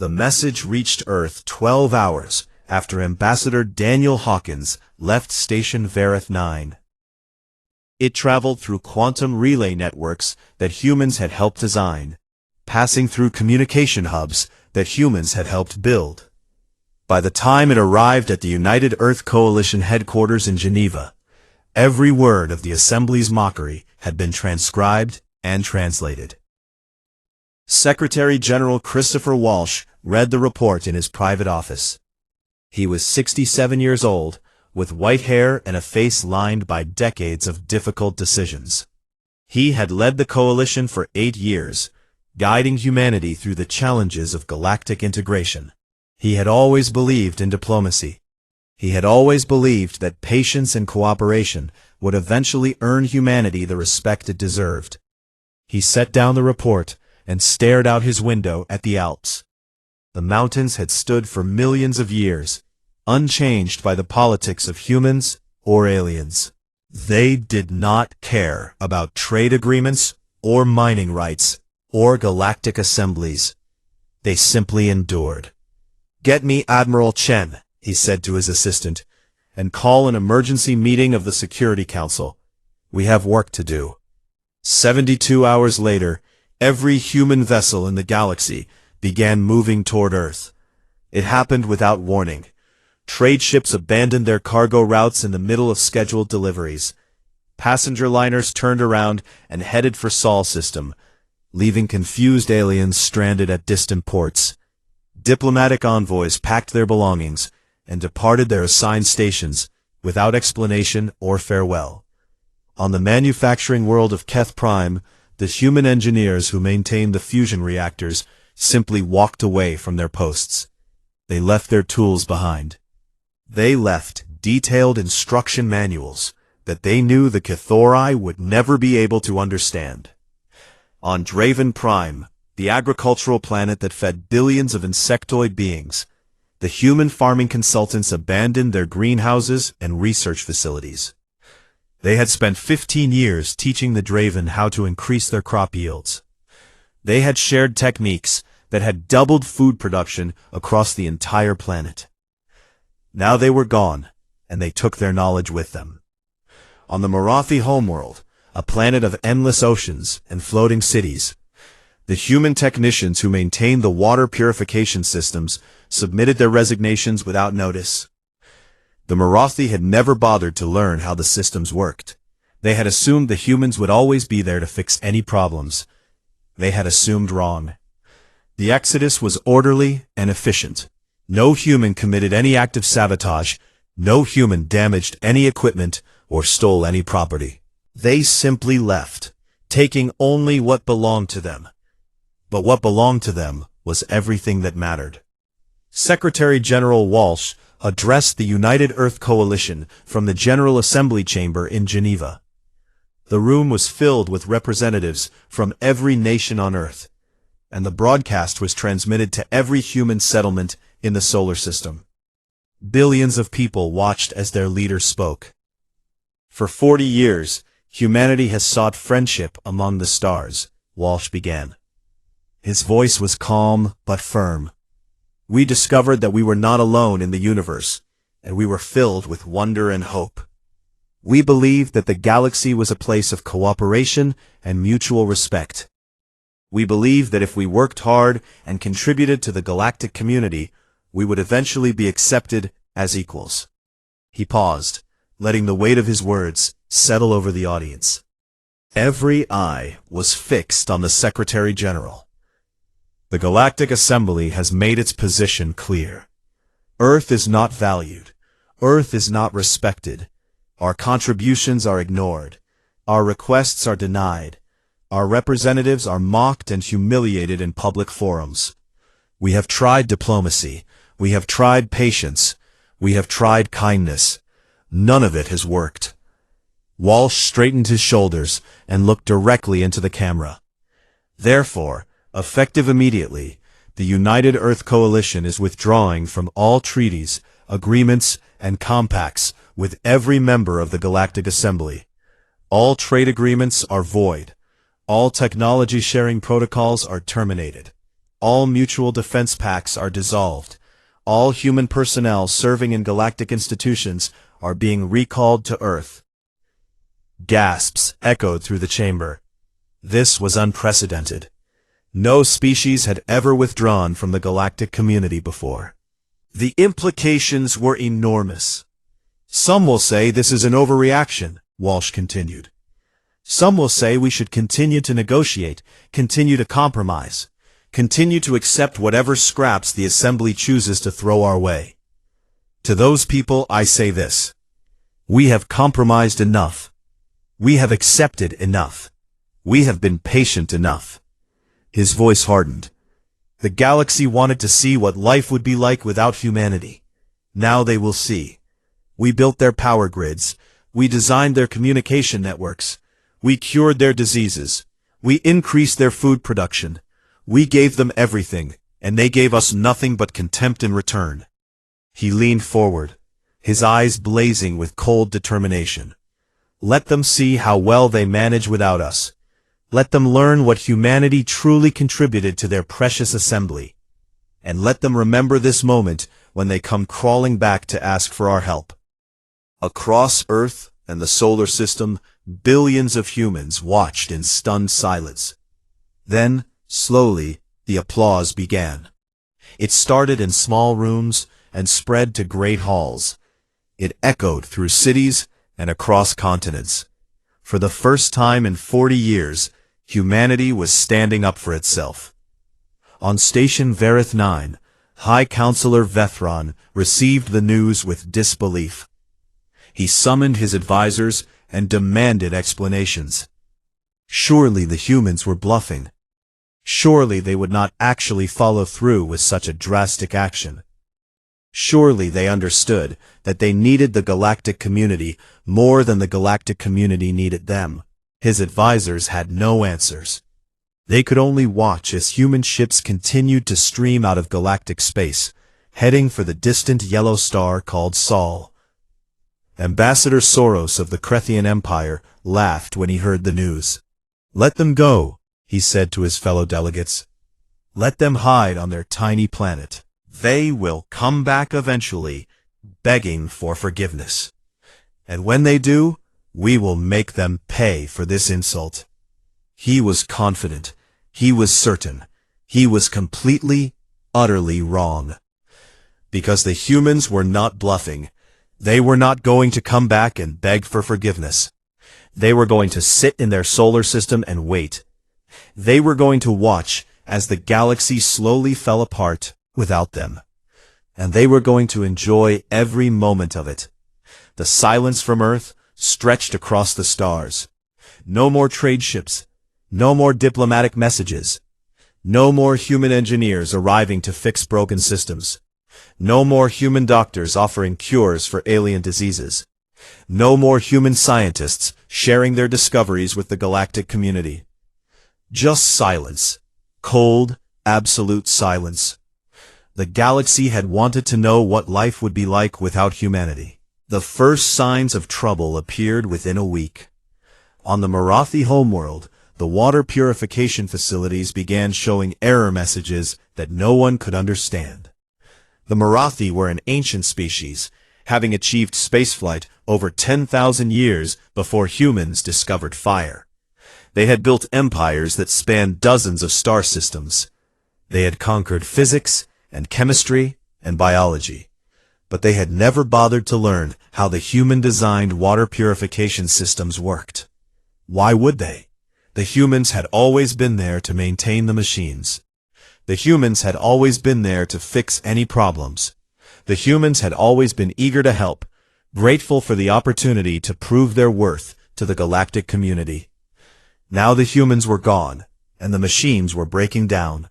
The message reached Earth 12 hours after Ambassador Daniel Hawkins left Station Vareth 9. It traveled through quantum relay networks that humans had helped design, passing through communication hubs that humans had helped build. By the time it arrived at the United Earth Coalition headquarters in Geneva, every word of the Assembly's mockery had been transcribed and translated. Secretary General Christopher Walsh read the report in his private office. He was 67 years old, with white hair and a face lined by decades of difficult decisions. He had led the coalition for 8 years, guiding humanity through the challenges of galactic integration. He had always believed in diplomacy. He had always believed that patience and cooperation would eventually earn humanity the respect it deserved. He set down the report and stared out his window at the Alps. The mountains had stood for millions of years, unchanged by the politics of humans or aliens. They did not care about trade agreements or mining rights or galactic assemblies. They simply endured. "Get me Admiral Chen," he said to his assistant, "and call an emergency meeting of the Security Council. We have work to do." 72 hours later, every human vessel in the galaxy began moving toward Earth. It happened without warning. Trade ships abandoned their cargo routes in the middle of scheduled deliveries. Passenger liners turned around and headed for Sol system, leaving confused aliens stranded at distant ports. Diplomatic envoys packed their belongings and departed their assigned stations without explanation or farewell. On the manufacturing world of Keth Prime, the human engineers who maintained the fusion reactors simply walked away from their posts. They left their tools behind. They left detailed instruction manuals that they knew the Kethori would never be able to understand. On Draven Prime, the agricultural planet that fed billions of insectoid beings, the human farming consultants abandoned their greenhouses and research facilities. They had spent 15 years teaching the Draven how to increase their crop yields. They had shared techniques that had doubled food production across the entire planet. Now they were gone, and they took their knowledge with them. On the Marathi homeworld, a planet of endless oceans and floating cities, the human technicians who maintained the water purification systems submitted their resignations without notice. The Marathi had never bothered to learn how the systems worked. They had assumed the humans would always be there to fix any problems. They had assumed wrong. The exodus was orderly and efficient. No human committed any act of sabotage. No human damaged any equipment or stole any property. They simply left, taking only what belonged to them. But what belonged to them was everything that mattered. Secretary General Walsh addressed the United Earth Coalition from the General Assembly Chamber in Geneva. The room was filled with representatives from every nation on Earth, and the broadcast was transmitted to every human settlement in the solar system. Billions of people watched as their leader spoke. For 40 years, humanity has sought friendship among the stars, Walsh began. His voice was calm but firm. We discovered that we were not alone in the universe, and we were filled with wonder and hope. We believed that the galaxy was a place of cooperation and mutual respect. We believed that if we worked hard and contributed to the galactic community, we would eventually be accepted as equals. He paused, letting the weight of his words settle over the audience. Every eye was fixed on the Secretary General. The Galactic Assembly has made its position clear. Earth is not valued. Earth is not respected. Our contributions are ignored. Our requests are denied. Our representatives are mocked and humiliated in public forums. We have tried diplomacy. We have tried patience. We have tried kindness. None of it has worked. Walsh straightened his shoulders and looked directly into the camera. Therefore, effective immediately, the United Earth Coalition is withdrawing from all treaties, agreements, and compacts with every member of the Galactic Assembly. All trade agreements are void. All technology sharing protocols are terminated. all mutual defense pacts are dissolved. All human personnel serving in galactic institutions are being recalled to Earth. Gasps echoed through the chamber. This was unprecedented. No species had ever withdrawn from the galactic community before. The implications were enormous. Some will say this is an overreaction, Walsh continued. Some will say we should continue to negotiate, continue to compromise, continue to accept whatever scraps the Assembly chooses to throw our way. To those people I say this. We have compromised enough. We have accepted enough. We have been patient enough. His voice hardened. The galaxy wanted to see what life would be like without humanity. Now they will see. We built their power grids. We designed their communication networks. We cured their diseases. We increased their food production. We gave them everything, and they gave us nothing but contempt in return. He leaned forward, his eyes blazing with cold determination. Let them see how well they manage without us. Let them learn what humanity truly contributed to their precious assembly. And let them remember this moment when they come crawling back to ask for our help. Across Earth and the solar system, billions of humans watched in stunned silence. Then, slowly, the applause began. It started in small rooms and spread to great halls. It echoed through cities and across continents. For the first time in 40 years, humanity was standing up for itself. On Station Verith 9, High Counselor Vethron received the news with disbelief. He summoned his advisors and demanded explanations. Surely the humans were bluffing. Surely they would not actually follow through with such a drastic action. Surely they understood that they needed the galactic community more than the galactic community needed them. His advisors had no answers. They could only watch as human ships continued to stream out of galactic space, heading for the distant yellow star called Sol. Ambassador Soros of the Krethian Empire laughed when he heard the news. Let them go, he said to his fellow delegates. Let them hide on their tiny planet. They will come back eventually, begging for forgiveness. And when they do, we will make them pay for this insult. He was confident. He was certain. He was completely, utterly wrong. Because the humans were not bluffing. They were not going to come back and beg for forgiveness. They were going to sit in their solar system and wait. They were going to watch as the galaxy slowly fell apart without them. And they were going to enjoy every moment of it. The silence from Earth stretched across the stars. No more trade ships. No more diplomatic messages. No more human engineers arriving to fix broken systems. No more human doctors offering cures for alien diseases. No more human scientists sharing their discoveries with the galactic community. Just silence. Cold, absolute silence. The galaxy had wanted to know what life would be like without humanity. The first signs of trouble appeared within a week. On the Marathi homeworld, the water purification facilities began showing error messages that no one could understand. The Marathi were an ancient species, having achieved spaceflight over 10,000 years before humans discovered fire. They had built empires that spanned dozens of star systems. They had conquered physics and chemistry and biology. But they had never bothered to learn how the human-designed water purification systems worked. Why would they? The humans had always been there to maintain the machines. The humans had always been there to fix any problems. The humans had always been eager to help, grateful for the opportunity to prove their worth to the galactic community. Now the humans were gone, and the machines were breaking down.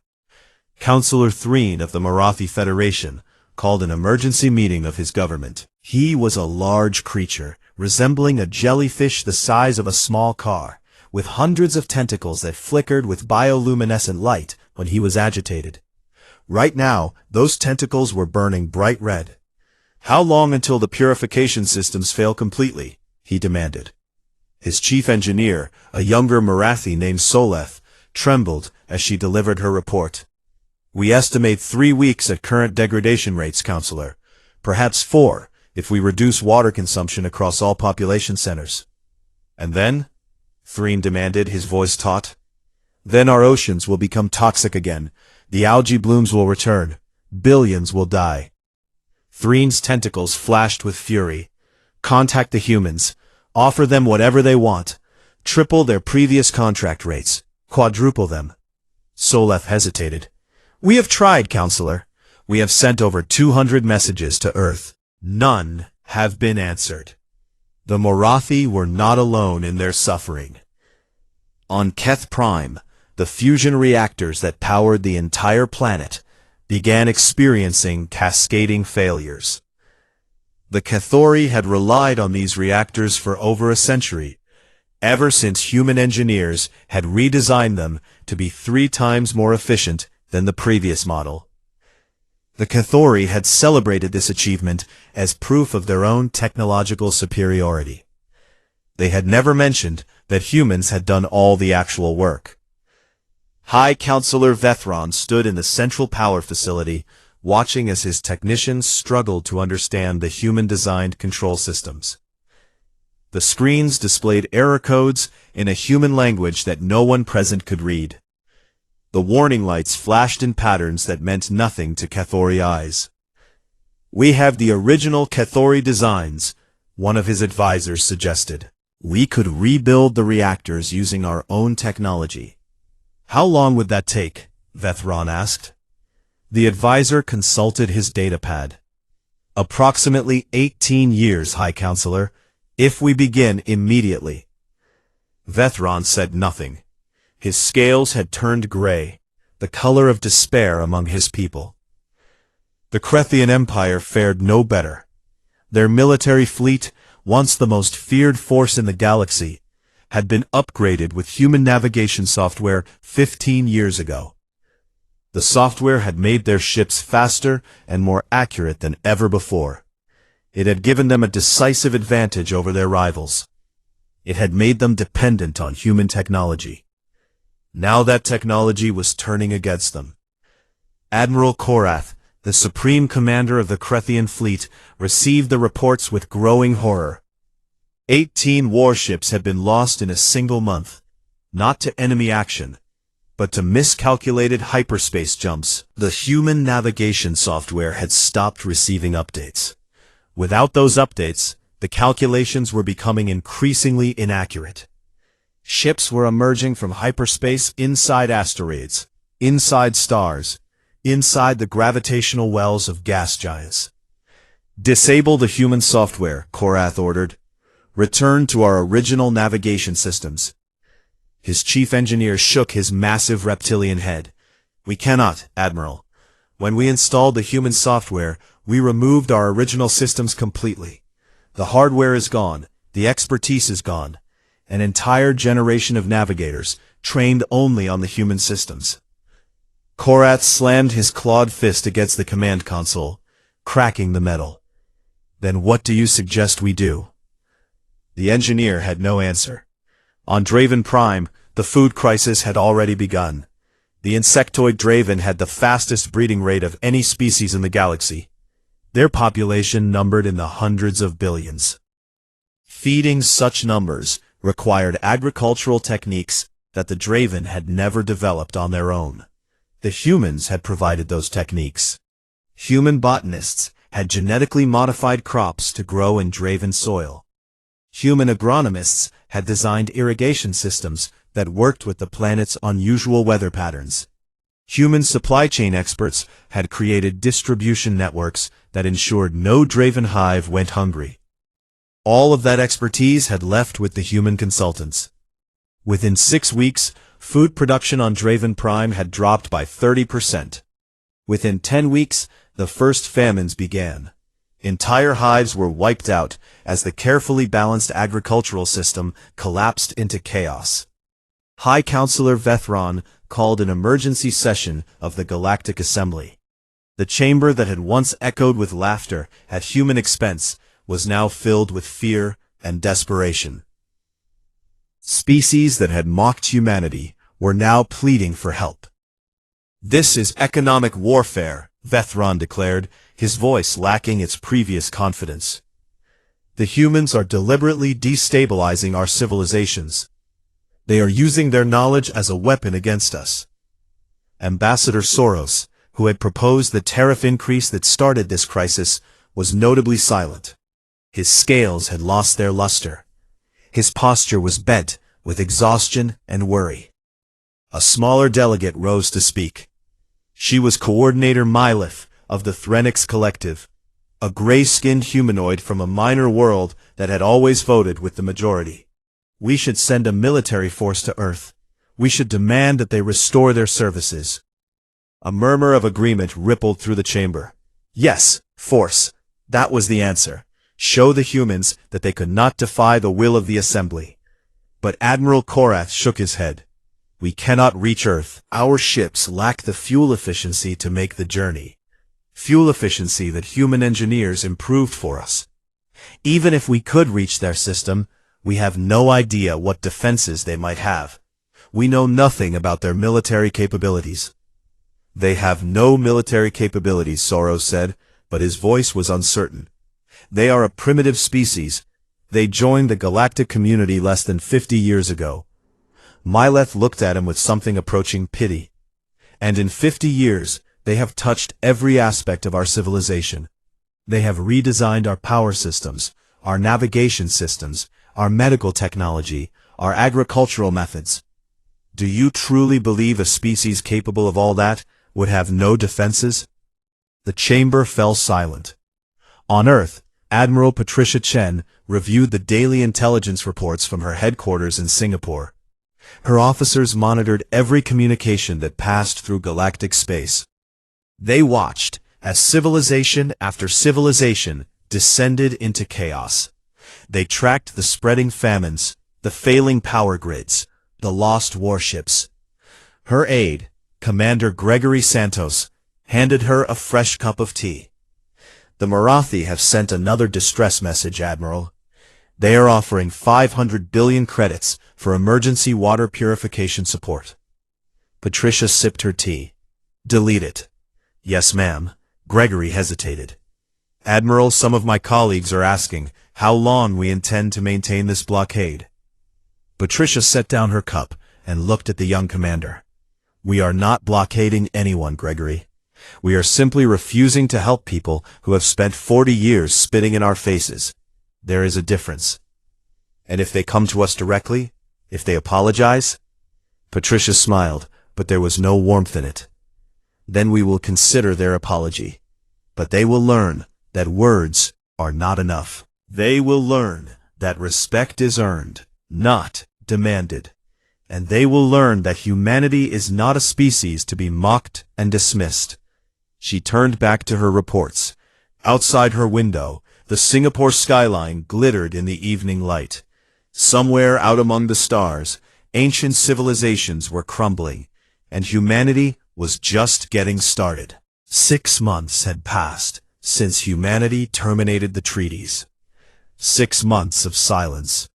Councillor Threen of the Marathi Federation called an emergency meeting of his government. He was a large creature, resembling a jellyfish the size of a small car, with hundreds of tentacles that flickered with bioluminescent light when he was agitated. Right now, those tentacles were burning bright red. How long until the purification systems fail completely? He demanded. His chief engineer, a younger Marathi named Soleth, trembled as she delivered her report. We estimate 3 weeks at current degradation rates, Counselor. Perhaps 4, if we reduce water consumption across all population centers. And then? Threen demanded, his voice taut. Then our oceans will become toxic again. The algae blooms will return. Billions will die. Threen's tentacles flashed with fury. Contact the humans. Offer them whatever they want. Triple their previous contract rates. Quadruple them. Solef hesitated. We have tried, Counselor. We have sent over 200 messages to Earth. None have been answered. The Morathi were not alone in their suffering. On Keth Prime, the fusion reactors that powered the entire planet began experiencing cascading failures. The Cathori had relied on these reactors for over a century, ever since human engineers had redesigned them to be 3 times more efficient than the previous model. The Cathori had celebrated this achievement as proof of their own technological superiority. They had never mentioned that humans had done all the actual work. High Counselor Vethron stood in the central power facility, watching as his technicians struggled to understand the human-designed control systems. The screens displayed error codes in a human language that no one present could read. The warning lights flashed in patterns that meant nothing to Cathori eyes. We have the original Cathori designs, one of his advisors suggested. We could rebuild the reactors using our own technology. How long would that take? Vethron asked. The advisor consulted his datapad. Approximately 18 years, High Counselor, if we begin immediately. Vethron said nothing. His scales had turned gray, the color of despair among his people. The Krethian Empire fared no better. Their military fleet, once the most feared force in the galaxy, had been upgraded with human navigation software 15 years ago. The software had made their ships faster and more accurate than ever before. It had given them a decisive advantage over their rivals. It had made them dependent on human technology. Now that technology was turning against them. Admiral Korath, the supreme commander of the Krethian fleet, received the reports with growing horror. 18 warships had been lost in a single month, not to enemy action, but to miscalculated hyperspace jumps. The human navigation software had stopped receiving updates. Without those updates, the calculations were becoming increasingly inaccurate. Ships were emerging from hyperspace inside asteroids, inside stars, inside the gravitational wells of gas giants. Disable the human software, Korath ordered. Return to our original navigation systems. His chief engineer shook his massive reptilian head. We cannot, Admiral. When we installed the human software, we removed our original systems completely. The hardware is gone, the expertise is gone. An entire generation of navigators, trained only on the human systems. Korath slammed his clawed fist against the command console, cracking the metal. Then what do you suggest we do? The engineer had no answer. On Draven Prime, the food crisis had already begun. The insectoid Draven had the fastest breeding rate of any species in the galaxy. Their population numbered in the hundreds of billions. Feeding such numbers required agricultural techniques that the Draven had never developed on their own. The humans had provided those techniques. Human botanists had genetically modified crops to grow in Draven soil. Human agronomists had designed irrigation systems that worked with the planet's unusual weather patterns. Human supply chain experts had created distribution networks that ensured no Draven hive went hungry. All of that expertise had left with the human consultants. Within 6 weeks, food production on Draven Prime had dropped by 30%. Within 10 weeks, the first famines began. Entire hives were wiped out as the carefully balanced agricultural system collapsed into chaos. High Counselor Vethron called an emergency session of the Galactic Assembly. The chamber that had once echoed with laughter at human expense was now filled with fear and desperation. Species that had mocked humanity were now pleading for help. "This is economic warfare," Vethron declared, his voice lacking its previous confidence. "The humans are deliberately destabilizing our civilizations. They are using their knowledge as a weapon against us." Ambassador Soros, who had proposed the tariff increase that started this crisis, was notably silent. His scales had lost their luster. His posture was bent with exhaustion and worry. A smaller delegate rose to speak. She was Coordinator Mylith of the Threnix Collective, a gray-skinned humanoid from a minor world that had always voted with the majority. "We should send a military force to Earth. We should demand that they restore their services." A murmur of agreement rippled through the chamber. Yes, force. That was the answer. Show the humans that they could not defy the will of the Assembly. But Admiral Korath shook his head. "We cannot reach Earth. Our ships lack the fuel efficiency to make the journey. Fuel efficiency that human engineers improved for us. Even if we could reach their system, we have no idea what defenses they might have. We know nothing about their military capabilities." "They have no military capabilities," Soros said, but his voice was uncertain. "They are a primitive species. They joined the galactic community less than 50 years ago." Myleth looked at him with something approaching pity. "And in 50 years, they have touched every aspect of our civilization. They have redesigned our power systems, our navigation systems, our medical technology, our agricultural methods. Do you truly believe a species capable of all that would have no defenses?" The chamber fell silent. On Earth, Admiral Patricia Chen reviewed the daily intelligence reports from her headquarters in Singapore. Her officers monitored every communication that passed through galactic space. They watched as civilization after civilization descended into chaos. They tracked the spreading famines, the failing power grids, the lost warships. Her aide, Commander Gregory Santos, handed her a fresh cup of tea. "The Marathi have sent another distress message, Admiral. They are offering 500 billion credits for emergency water purification support." Patricia sipped her tea. "Delete it." "Yes, ma'am." Gregory hesitated. "Admiral, some of my colleagues are asking how long we intend to maintain this blockade." Patricia set down her cup and looked at the young commander. "We are not blockading anyone, Gregory. We are simply refusing to help people who have spent 40 years spitting in our faces. There is a difference." "And if they come to us directly? If they apologize?" Patricia smiled, but there was no warmth in it. "Then we will consider their apology. But they will learn that words are not enough. They will learn that respect is earned, not demanded. And they will learn that humanity is not a species to be mocked and dismissed." She turned back to her reports. Outside her window, the Singapore skyline glittered in the evening light. Somewhere out among the stars, ancient civilizations were crumbling, and humanity was just getting started. 6 months had passed since humanity terminated the treaties. 6 months of silence.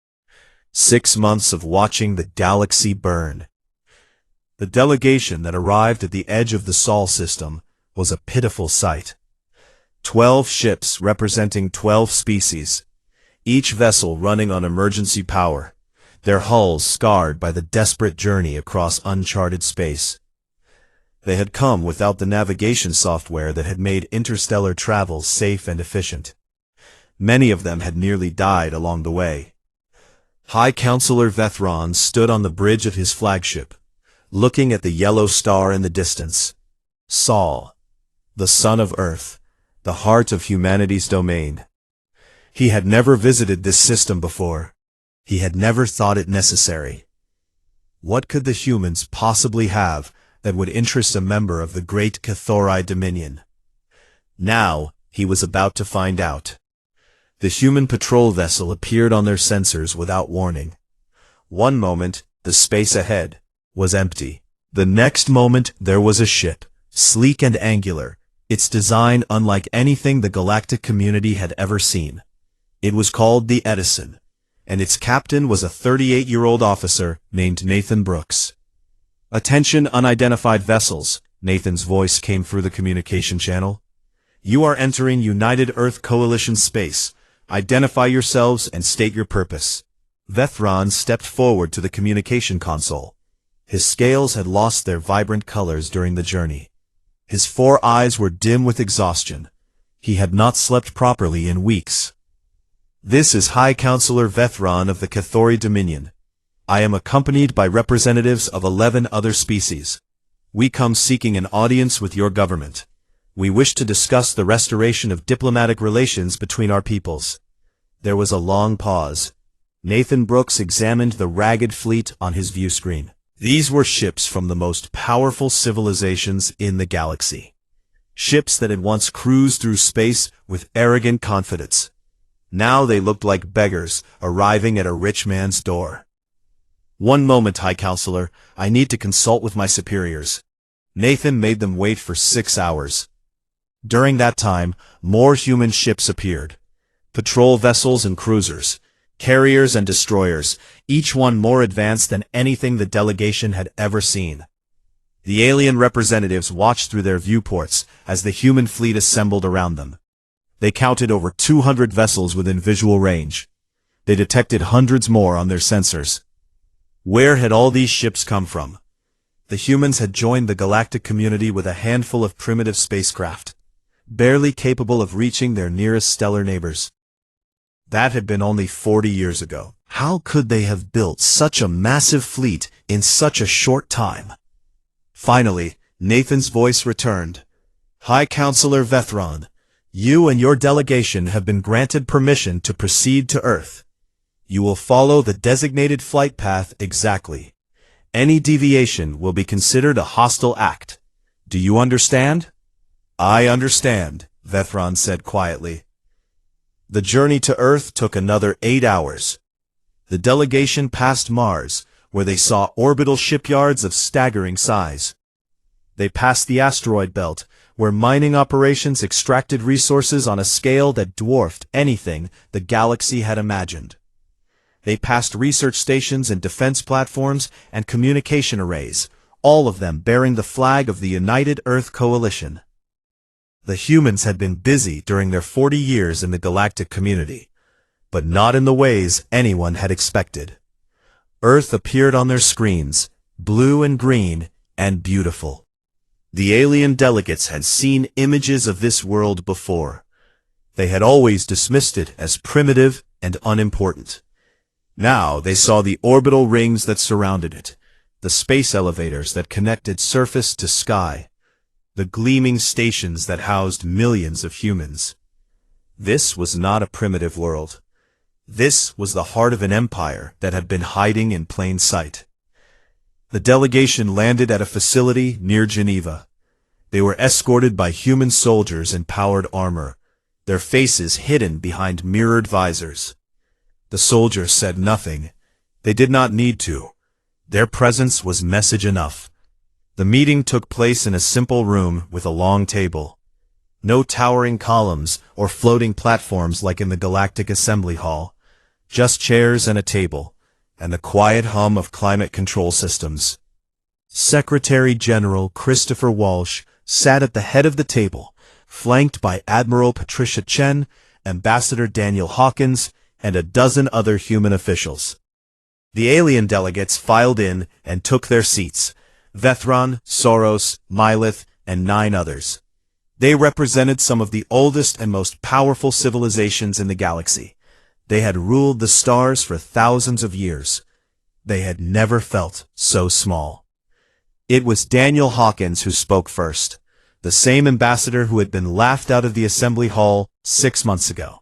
6 months of watching the galaxy burn. The delegation that arrived at the edge of the Sol system was a pitiful sight. 12 ships representing 12 species, each vessel running on emergency power, their hulls scarred by the desperate journey across uncharted space. They had come without the navigation software that had made interstellar travel safe and efficient. Many of them had nearly died along the way. High Counselor Vethron stood on the bridge of his flagship, looking at the yellow star in the distance. Sol, the son of Earth, the heart of humanity's domain. He had never visited this system before. He had never thought it necessary. What could the humans possibly have that would interest a member of the great Cathori Dominion? Now, he was about to find out. The human patrol vessel appeared on their sensors without warning. One moment, the space ahead was empty. The next moment, there was a ship, sleek and angular, its design unlike anything the galactic community had ever seen. It was called the Edison, and its captain was a 38-year-old officer named Nathan Brooks. "Attention unidentified vessels," Nathan's voice came through the communication channel. "You are entering United Earth Coalition space. Identify yourselves and state your purpose." Vethron stepped forward to the communication console. His scales had lost their vibrant colors during the journey. His 4 eyes were dim with exhaustion. He had not slept properly in weeks. "This is High Counselor Vethron of the Cathori Dominion. I am accompanied by representatives of 11 other species. We come seeking an audience with your government. We wish to discuss the restoration of diplomatic relations between our peoples." There was a long pause. Nathan Brooks examined the ragged fleet on his view screen. These were ships from the most powerful civilizations in the galaxy. Ships that had once cruised through space with arrogant confidence. Now they looked like beggars arriving at a rich man's door. "One moment, High Counselor. I need to consult with my superiors." Nathan made them wait for 6 hours. During that time, more human ships appeared. Patrol vessels and cruisers, carriers and destroyers, each one more advanced than anything the delegation had ever seen. The alien representatives watched through their viewports as the human fleet assembled around them. They counted over 200 vessels within visual range. They detected hundreds more on their sensors. Where had all these ships come from? The humans had joined the galactic community with a handful of primitive spacecraft, barely capable of reaching their nearest stellar neighbors. That had been only 40 years ago. How could they have built such a massive fleet in such a short time? Finally, Nathan's voice returned. "High Counselor Vethron, you and your delegation have been granted permission to proceed to Earth. You will follow the designated flight path exactly. Any deviation will be considered a hostile act. Do you understand?" "I understand," Vethron said quietly. The journey to Earth took another 8 hours. The delegation passed Mars, where they saw orbital shipyards of staggering size. They passed the asteroid belt, where mining operations extracted resources on a scale that dwarfed anything the galaxy had imagined. They passed research stations and defense platforms and communication arrays, all of them bearing the flag of the United Earth Coalition. The humans had been busy during their 40 years in the galactic community, but not in the ways anyone had expected. Earth appeared on their screens, blue and green and beautiful. The alien delegates had seen images of this world before. They had always dismissed it as primitive and unimportant. Now they saw the orbital rings that surrounded it, the space elevators that connected surface to sky, the gleaming stations that housed millions of humans. This was not a primitive world. This was the heart of an empire that had been hiding in plain sight. The delegation landed at a facility near Geneva. They were escorted by human soldiers in powered armor, their faces hidden behind mirrored visors. The soldiers said nothing. They did not need to. Their presence was message enough. The meeting took place in a simple room with a long table. No towering columns or floating platforms like in the Galactic Assembly Hall. Just chairs and a table, and the quiet hum of climate control systems. Secretary General Christopher Walsh sat at the head of the table, flanked by Admiral Patricia Chen, Ambassador Daniel Hawkins, and a dozen other human officials. The alien delegates filed in and took their seats. Vethron, Soros, Mylith, and 9 others. They represented some of the oldest and most powerful civilizations in the galaxy. They had ruled the stars for thousands of years. They had never felt so small. It was Daniel Hawkins who spoke first, the same ambassador who had been laughed out of the assembly hall 6 months ago.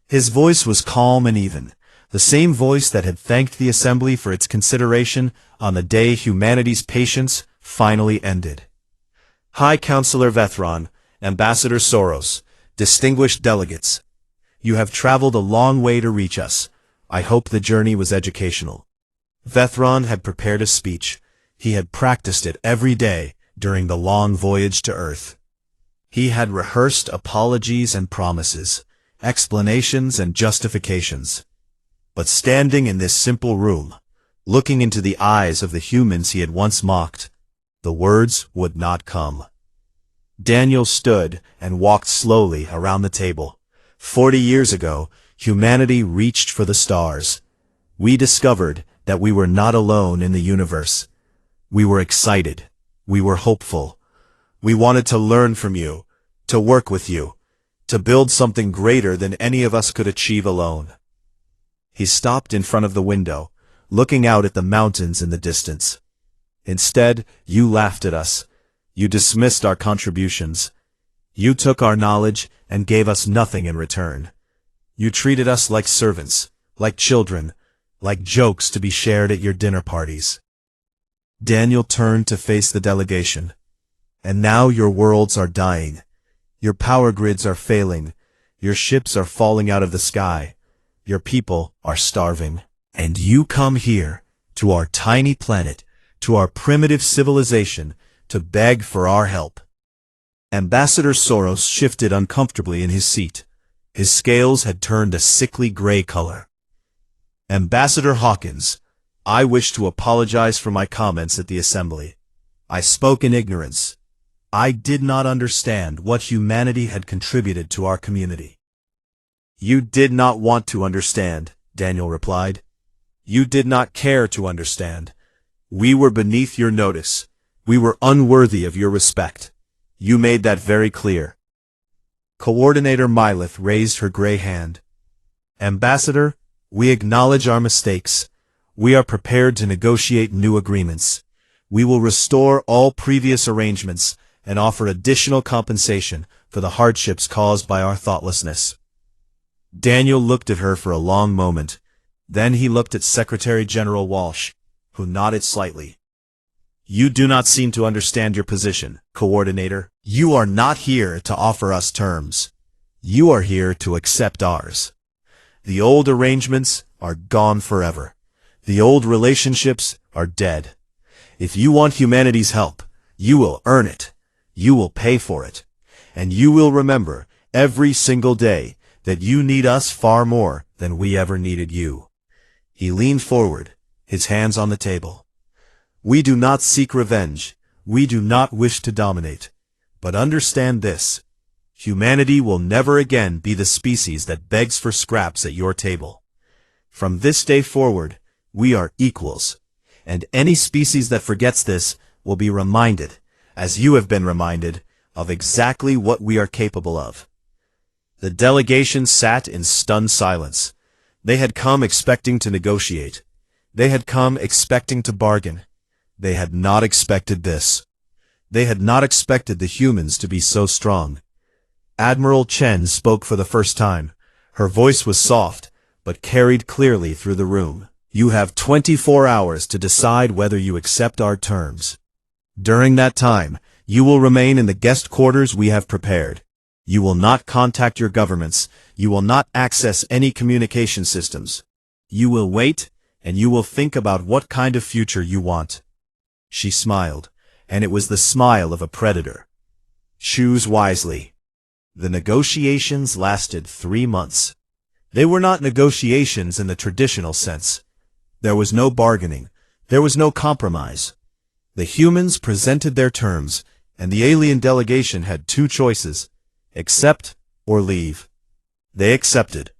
His voice was calm and even, the same voice that had thanked the assembly for its consideration on the day humanity's patience finally ended. High Counselor Vethron, Ambassador Soros, distinguished delegates, you have traveled a long way to reach us. I hope the journey was educational. Vethron had prepared a speech. He had practiced it every day during the long voyage to Earth. He had rehearsed apologies and promises, explanations and justifications. But standing in this simple room, looking into the eyes of the humans he had once mocked, The words would not come. Daniel stood and walked slowly around the table. 40 years ago, humanity reached for the stars. We discovered that we were not alone in the universe. We were excited. We were hopeful. We wanted to learn from you, to work with you, to build something greater than any of us could achieve alone. He stopped in front of the window, looking out at the mountains in the distance. Instead, you laughed at us. You dismissed our contributions. You took our knowledge and gave us nothing in return. You treated us like servants, like children, like jokes to be shared at your dinner parties. Daniel turned to face the delegation. And now your worlds are dying. Your power grids are failing. Your ships are falling out of the sky. Your people are starving. And you come here, to our tiny planet, to our primitive civilization, to beg for our help. Ambassador Soros shifted uncomfortably in his seat. His scales had turned a sickly gray color. Ambassador Hawkins, I wish to apologize for my comments at the assembly. I spoke in ignorance. I did not understand what humanity had contributed to our community. You did not want to understand, Daniel replied. You did not care to understand. We were beneath your notice. We were unworthy of your respect. You made that very clear. Coordinator Mylith raised her gray hand. Ambassador, we acknowledge our mistakes. We are prepared to negotiate new agreements. We will restore all previous arrangements and offer additional compensation for the hardships caused by our thoughtlessness. Daniel looked at her for a long moment. Then he looked at Secretary General Walsh, who nodded slightly. You do not seem to understand your position, Coordinator. You are not here to offer us terms. You are here to accept ours. The old arrangements are gone forever. The old relationships are dead. If you want humanity's help, you will earn it. You will pay for it. And you will remember every single day that you need us far more than we ever needed you. He leaned forward, his hands on the table. We do not seek revenge. We do not wish to dominate. But understand this. Humanity will never again be the species that begs for scraps at your table. From this day forward, we are equals. And any species that forgets this will be reminded, as you have been reminded, of exactly what we are capable of. The delegation sat in stunned silence. They had come expecting to negotiate. They had come expecting to bargain. They had not expected this. They had not expected the humans to be so strong. Admiral Chen spoke for the first time. Her voice was soft, but carried clearly through the room. You have 24 hours to decide whether you accept our terms. During that time, you will remain in the guest quarters we have prepared. You will not contact your governments. You will not access any communication systems. You will wait, and you will think about what kind of future you want. She smiled, and it was the smile of a predator. Choose wisely. The negotiations lasted 3 months. They were not negotiations in the traditional sense. There was no bargaining. There was no compromise. The humans presented their terms, and the alien delegation had 2 choices: accept or leave. They accepted.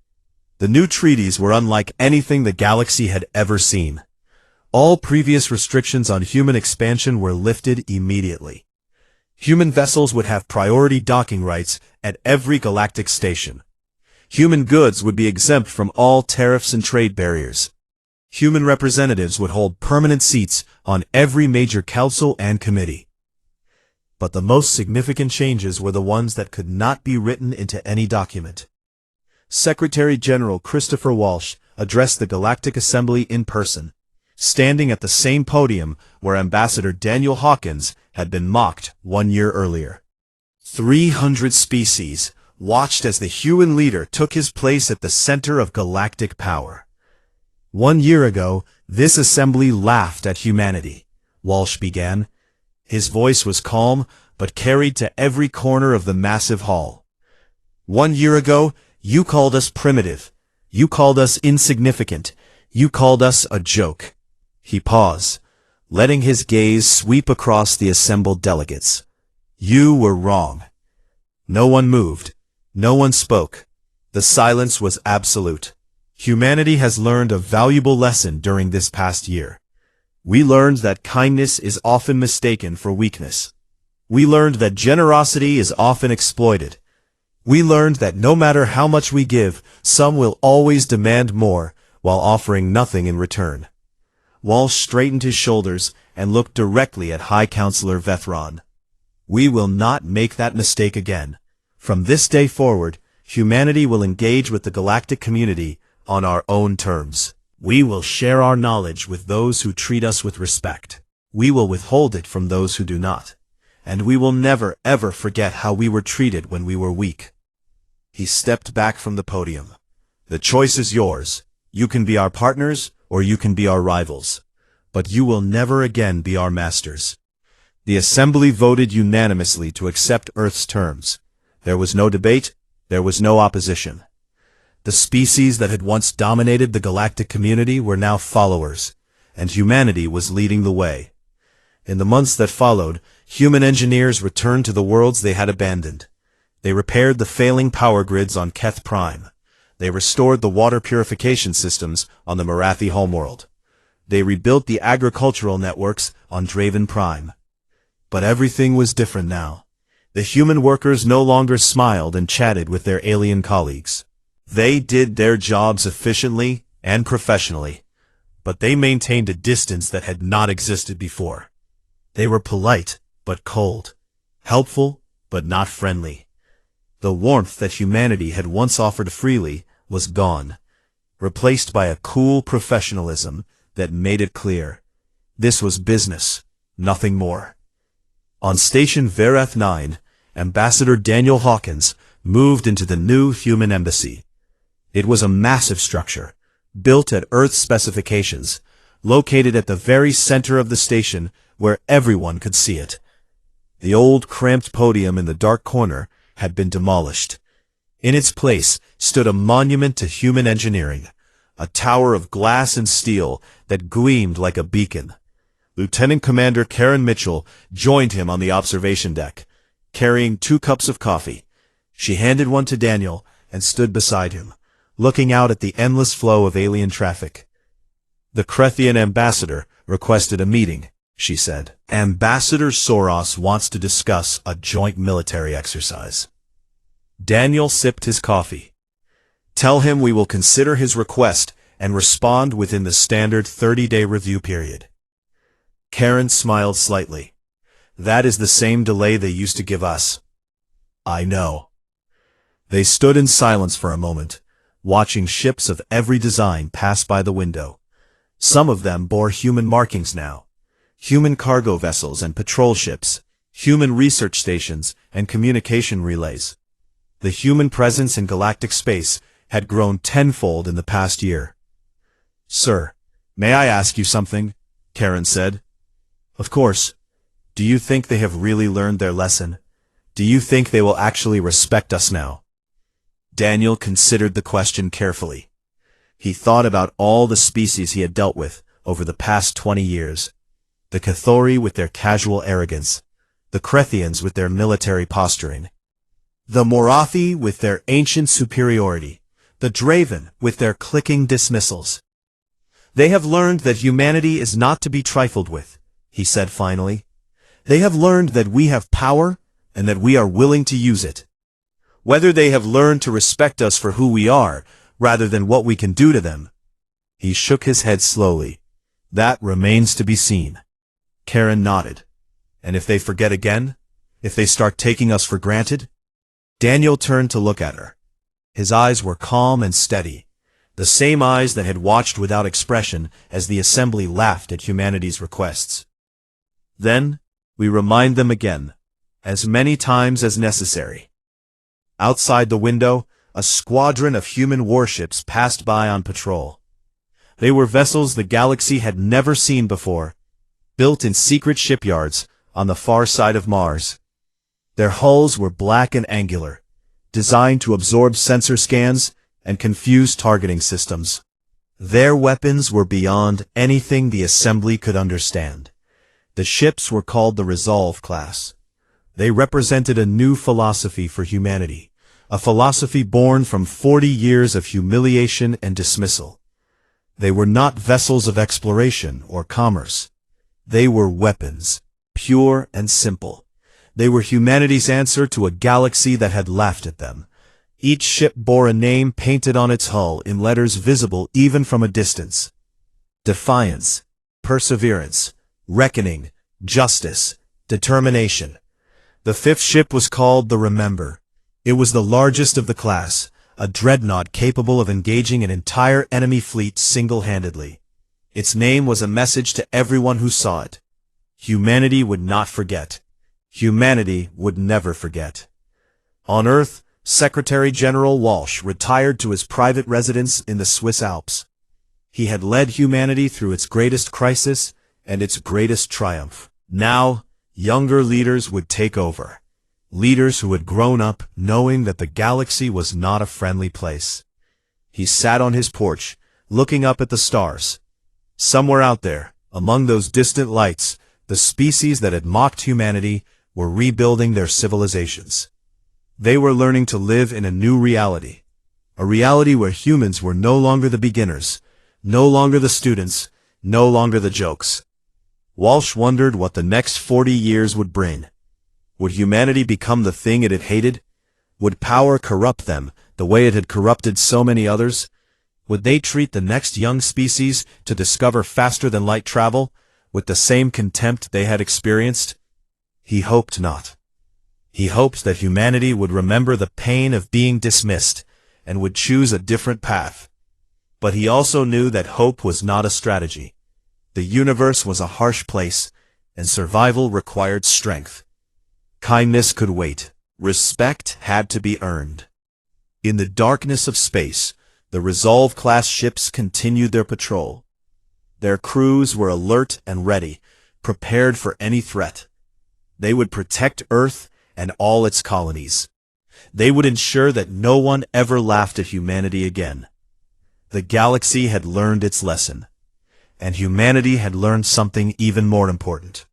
The new treaties were unlike anything the galaxy had ever seen. All previous restrictions on human expansion were lifted immediately. Human vessels would have priority docking rights at every galactic station. Human goods would be exempt from all tariffs and trade barriers. Human representatives would hold permanent seats on every major council and committee. But the most significant changes were the ones that could not be written into any document. Secretary General Christopher Walsh addressed the Galactic Assembly in person, standing at the same podium where Ambassador Daniel Hawkins had been mocked 1 year earlier. 300 species watched as the human leader took his place at the center of galactic power. 1 year ago, this assembly laughed at humanity, Walsh began. His voice was calm, but carried to every corner of the massive hall. 1 year ago, you called us primitive. You called us insignificant. You called us a joke. He paused, letting his gaze sweep across the assembled delegates. You were wrong. No one moved. No one spoke. The silence was absolute. Humanity has learned a valuable lesson during this past year. We learned that kindness is often mistaken for weakness. We learned that generosity is often exploited. We learned that no matter how much we give, some will always demand more, while offering nothing in return. Walsh straightened his shoulders and looked directly at High Counselor Vethron. We will not make that mistake again. From this day forward, humanity will engage with the galactic community on our own terms. We will share our knowledge with those who treat us with respect. We will withhold it from those who do not. And we will never, ever forget how we were treated when we were weak. He stepped back from the podium. The choice is yours. You can be our partners, or you can be our rivals. But you will never again be our masters. The Assembly voted unanimously to accept Earth's terms. There was no debate. There was no opposition. The species that had once dominated the galactic community were now followers, and humanity was leading the way. In the months that followed, human engineers returned to the worlds they had abandoned. They repaired the failing power grids on Keth Prime. They restored the water purification systems on the Marathi homeworld. They rebuilt the agricultural networks on Draven Prime. But everything was different now. The human workers no longer smiled and chatted with their alien colleagues. They did their jobs efficiently and professionally, but they maintained a distance that had not existed before. They were polite, but cold, helpful, but not friendly. The warmth that humanity had once offered freely was gone, replaced by a cool professionalism that made it clear. This was business, nothing more. On Station Vereth 9, Ambassador Daniel Hawkins moved into the new human embassy. It was a massive structure, built at Earth specifications, located at the very center of the station where everyone could see it. The old cramped podium in the dark corner had been demolished. In its place stood a monument to human engineering, a tower of glass and steel that gleamed like a beacon. Lieutenant Commander Karen Mitchell joined him on the observation deck, carrying 2 cups of coffee. She handed one to Daniel and stood beside him, looking out at the endless flow of alien traffic. The Krethian ambassador requested a meeting, she said. Ambassador Soros wants to discuss a joint military exercise. Daniel sipped his coffee. Tell him we will consider his request and respond within the standard 30-day review period. Karen smiled slightly. That is the same delay they used to give us. I know. They stood in silence for a moment, watching ships of every design pass by the window. Some of them bore human markings now. Human cargo vessels and patrol ships, human research stations and communication relays. The human presence in galactic space had grown tenfold in the past year. Sir, may I ask you something? Karen said. Of course. Do you think they have really learned their lesson? Do you think they will actually respect us now? Daniel considered the question carefully. He thought about all the species he had dealt with over the past 20 years. The Cathori with their casual arrogance, the Krethians with their military posturing, the Morathi with their ancient superiority, the Draven with their clicking dismissals. They have learned that humanity is not to be trifled with, he said finally. They have learned that we have power and that we are willing to use it. Whether they have learned to respect us for who we are, rather than what we can do to them. He shook his head slowly. That remains to be seen. Karen nodded. And if they forget again? If they start taking us for granted? Daniel turned to look at her. His eyes were calm and steady, the same eyes that had watched without expression as the assembly laughed at humanity's requests. Then, we remind them again, as many times as necessary. Outside the window, a squadron of human warships passed by on patrol. They were vessels the galaxy had never seen before, built in secret shipyards on the far side of Mars. Their hulls were black and angular, designed to absorb sensor scans and confuse targeting systems. Their weapons were beyond anything the assembly could understand, The ships were called the Resolve class. They represented a new philosophy for humanity, a philosophy born from 40 years of humiliation and dismissal. They were not vessels of exploration or commerce. They were weapons, pure and simple. They were humanity's answer to a galaxy that had laughed at them. Each ship bore a name painted on its hull in letters visible even from a distance. Defiance, perseverance, reckoning, justice, determination. The fifth ship was called the Remember. It was the largest of the class, a dreadnought capable of engaging an entire enemy fleet single-handedly. Its name was a message to everyone who saw it. Humanity would not forget. Humanity would never forget. On Earth, Secretary General Walsh retired to his private residence in the Swiss Alps. He had led humanity through its greatest crisis and its greatest triumph. Now, younger leaders would take over. Leaders who had grown up knowing that the galaxy was not a friendly place. He sat on his porch, looking up at the stars. Somewhere out there, among those distant lights, the species that had mocked humanity were rebuilding their civilizations. They were learning to live in a new reality, a reality where humans were no longer the beginners, no longer the students, no longer the jokes. Walsh wondered what the next 40 years would bring. Would humanity become the thing it had hated? Would power corrupt them the way it had corrupted so many others? Would they treat the next young species to discover faster-than-light travel with the same contempt they had experienced? He hoped not. He hoped that humanity would remember the pain of being dismissed and would choose a different path. But he also knew that hope was not a strategy. The universe was a harsh place, and survival required strength. Kindness could wait. Respect had to be earned. In the darkness of space, the Resolve-class ships continued their patrol. Their crews were alert and ready, prepared for any threat. They would protect Earth and all its colonies. They would ensure that no one ever laughed at humanity again. The galaxy had learned its lesson, and humanity had learned something even more important.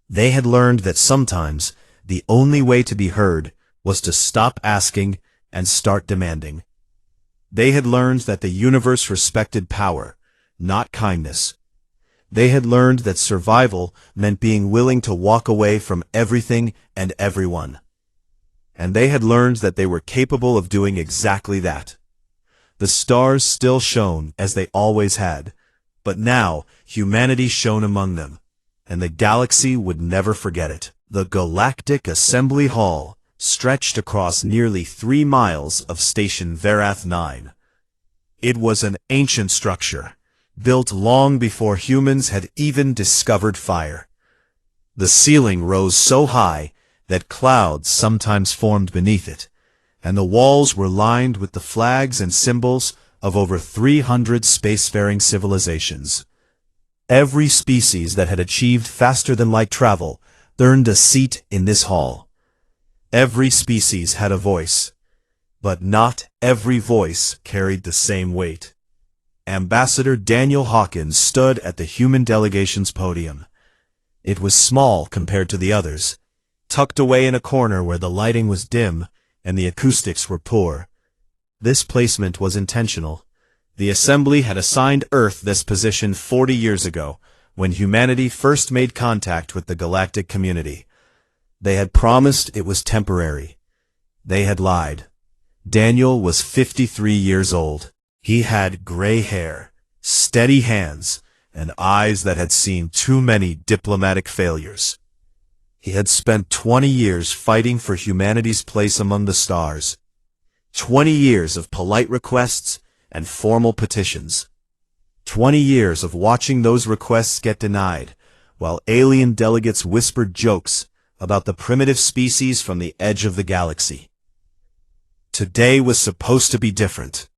They had learned that sometimes the only way to be heard was to stop asking and start demanding. They had learned that the universe respected power, not kindness. They had learned that survival meant being willing to walk away from everything and everyone. And they had learned that they were capable of doing exactly that. The stars still shone as they always had, but now humanity shone among them, and the galaxy would never forget it. The Galactic Assembly Hall stretched across nearly 3 miles of Station Verath 9. It was an ancient structure, built long before humans had even discovered fire. The ceiling rose so high that clouds sometimes formed beneath it, and the walls were lined with the flags and symbols of over 300 spacefaring civilizations. Every species that had achieved faster-than-light travel earned a seat in this hall. Every species had a voice, but not every voice carried the same weight. Ambassador Daniel Hawkins stood at the human delegation's podium. It was small compared to the others, tucked away in a corner where the lighting was dim and the acoustics were poor. This placement was intentional. The Assembly had assigned Earth this position 40 years ago, when humanity first made contact with the galactic community. They had promised it was temporary. They had lied. Daniel was 53 years old. He had gray hair, steady hands, and eyes that had seen too many diplomatic failures. He had spent 20 years fighting for humanity's place among the stars. 20 years of polite requests and formal petitions. 20 years of watching those requests get denied, while alien delegates whispered jokes about the primitive species from the edge of the galaxy. Today was supposed to be different.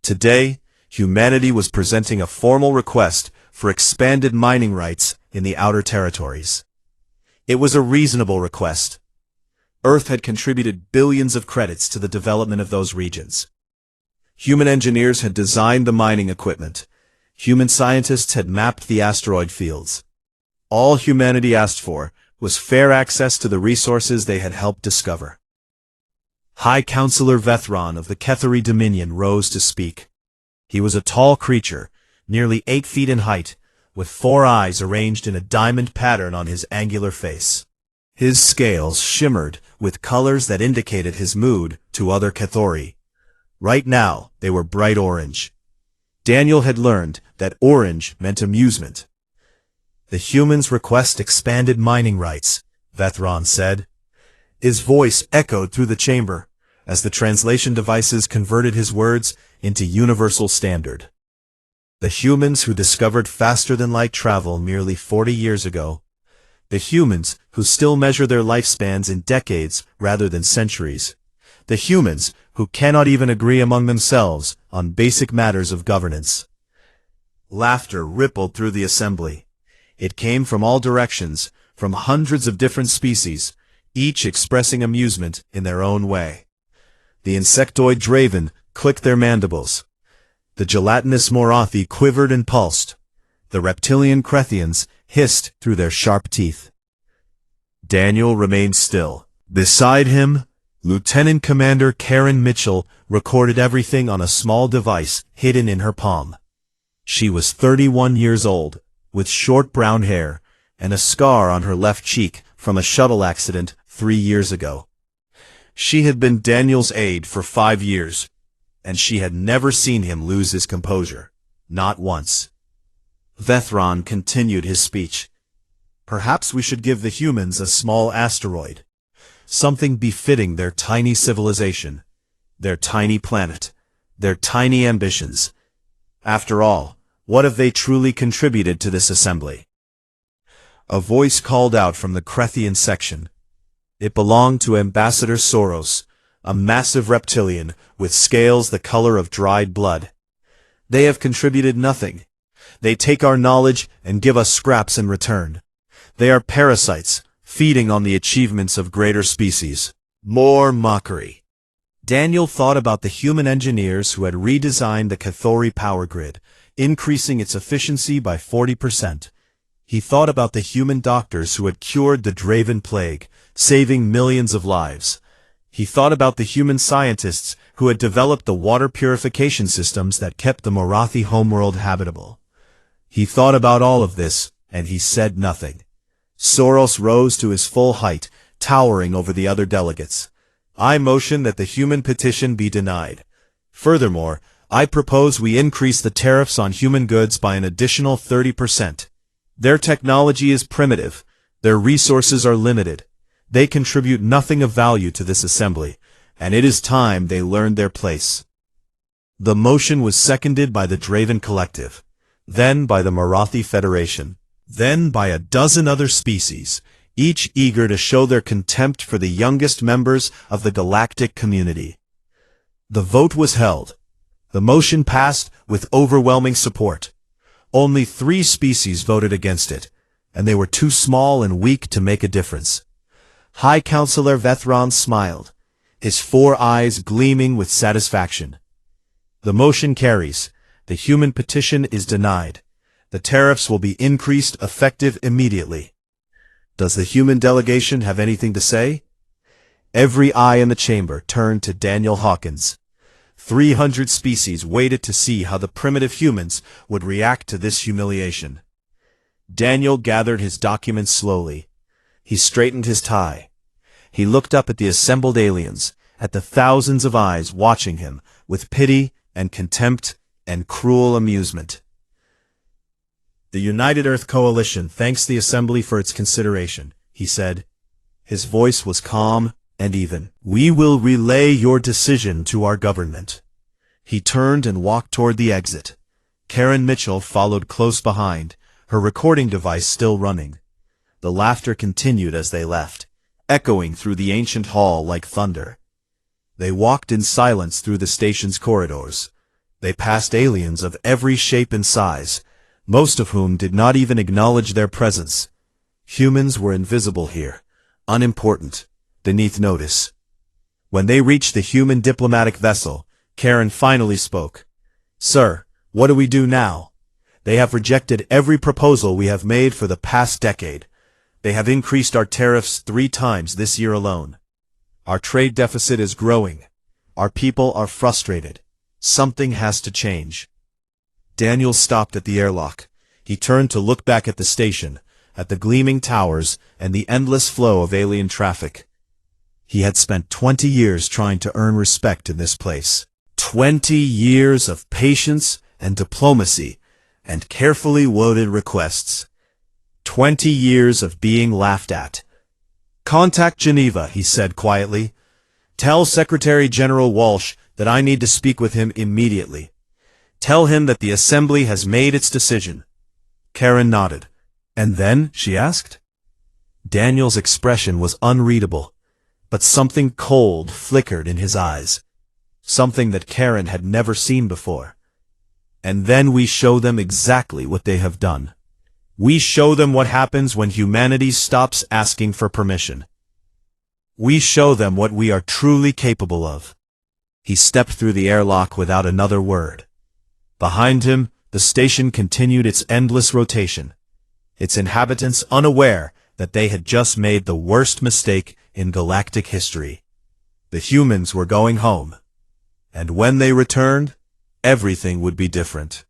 Today, humanity was presenting a formal request for expanded mining rights in the outer territories. It was a reasonable request. Earth had contributed billions of credits to the development of those regions. Human engineers had designed the mining equipment. Human scientists had mapped the asteroid fields. All humanity asked for was fair access to the resources they had helped discover. High Counselor Vethron of the Ketheri Dominion rose to speak. He was a tall creature, nearly 8 feet in height, with 4 eyes arranged in a diamond pattern on his angular face. His scales shimmered with colors that indicated his mood to other Kethori. Right now, they were bright orange. Daniel had learned that orange meant amusement. "The humans request expanded mining rights," Vethron said. His voice echoed through the chamber as the translation devices converted his words into universal standard. The humans who discovered faster-than-light travel merely 40 years ago. The humans who still measure their lifespans in decades rather than centuries. The humans who cannot even agree among themselves on basic matters of governance. Laughter rippled through the assembly. It came from all directions, from hundreds of different species, each expressing amusement in their own way. The insectoid Draven clicked their mandibles. The gelatinous Morathi quivered and pulsed. The reptilian Krethians hissed through their sharp teeth. Daniel remained still. Beside him, Lieutenant Commander Karen Mitchell recorded everything on a small device hidden in her palm. She was 31 years old, with short brown hair, and a scar on her left cheek from a shuttle accident 3 years ago. She had been Daniel's aide for 5 years, and she had never seen him lose his composure, not once. Vethron continued his speech. Perhaps we should give the humans a small asteroid, something befitting their tiny civilization, their tiny planet, their tiny ambitions. After all, what have they truly contributed to this assembly? A voice called out from the Krethian section. It belonged to Ambassador Soros, a massive reptilian with scales the color of dried blood. They have contributed nothing. They take our knowledge and give us scraps in return. They are parasites, feeding on the achievements of greater species. More mockery. Daniel thought about the human engineers who had redesigned the Kethori power grid, increasing its efficiency by 40%. He thought about the human doctors who had cured the Draven plague, saving millions of lives. He thought about the human scientists who had developed the water purification systems that kept the Morathi homeworld habitable. He thought about all of this, and he said nothing. Soros rose to his full height, towering over the other delegates. I motion that the human petition be denied. Furthermore, I propose we increase the tariffs on human goods by an additional 30%. Their technology is primitive. Their resources are limited. They contribute nothing of value to this assembly, and it is time they learned their place. The motion was seconded by the Draven Collective, then by the Morathi Federation, then by a dozen other species, each eager to show their contempt for the youngest members of the galactic community. The vote was held. The motion passed with overwhelming support. Only 3 species voted against it, and they were too small and weak to make a difference. High Counselor Vethron smiled, his 4 eyes gleaming with satisfaction. The motion carries. The human petition is denied. The tariffs will be increased effective immediately. Does the human delegation have anything to say? Every eye in the chamber turned to Daniel Hawkins. 300 species waited to see how the primitive humans would react to this humiliation. Daniel gathered his documents slowly. He straightened his tie. He looked up at the assembled aliens, at the thousands of eyes watching him with pity and contempt and cruel amusement. The United Earth Coalition thanks the Assembly for its consideration, he said. His voice was calm and even. We will relay your decision to our government. He turned and walked toward the exit. Karen Mitchell followed close behind, her recording device still running. The laughter continued as they left, echoing through the ancient hall like thunder. They walked in silence through the station's corridors. They passed aliens of every shape and size, most of whom did not even acknowledge their presence. Humans were invisible here, unimportant, beneath notice. When they reached the human diplomatic vessel, Karen finally spoke. Sir, what do we do now? They have rejected every proposal we have made for the past decade. They have increased our tariffs 3 times this year alone. Our trade deficit is growing. Our people are frustrated. Something has to change. Daniel stopped at the airlock. He turned to look back at the station, at the gleaming towers, and the endless flow of alien traffic. He had spent 20 years trying to earn respect in this place. 20 years of patience and diplomacy and carefully worded requests. 20 years of being laughed at. "Contact Geneva," he said quietly. "Tell Secretary General Walsh that I need to speak with him immediately. Tell him that the Assembly has made its decision." Karen nodded. "And then?" she asked. Daniel's expression was unreadable, but something cold flickered in his eyes. Something that Karen had never seen before. "And then we show them exactly what they have done. We show them what happens when humanity stops asking for permission. We show them what we are truly capable of." He stepped through the airlock without another word. Behind him, the station continued its endless rotation, its inhabitants unaware that they had just made the worst mistake in galactic history. The humans were going home. And when they returned, everything would be different.